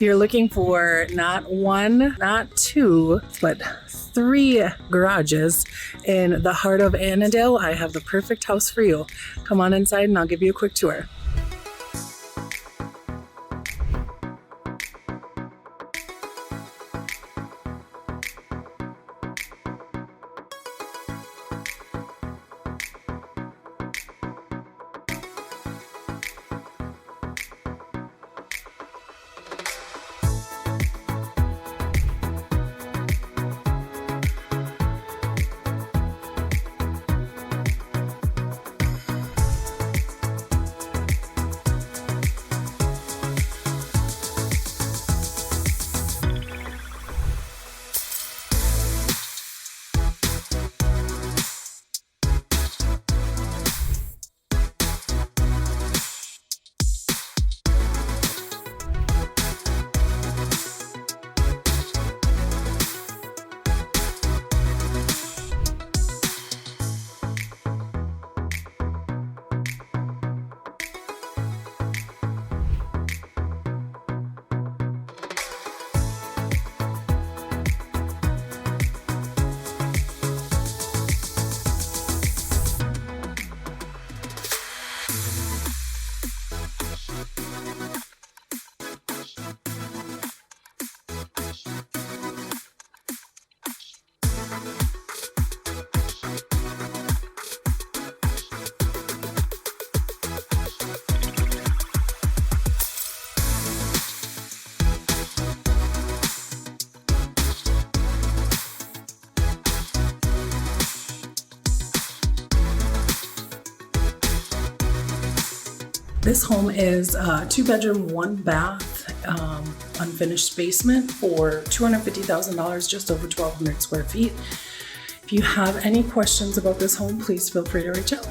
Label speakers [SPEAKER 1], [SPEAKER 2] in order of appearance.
[SPEAKER 1] You're looking for not one, not two, but 3 garages in the heart of Annandale. I have the perfect house for you. Come on inside and I'll give you a quick tour. This home is a 2-bedroom, 1-bath, unfinished basement for $250,000, just over 1,200 square feet. If you have any questions about this home, please feel free to reach out.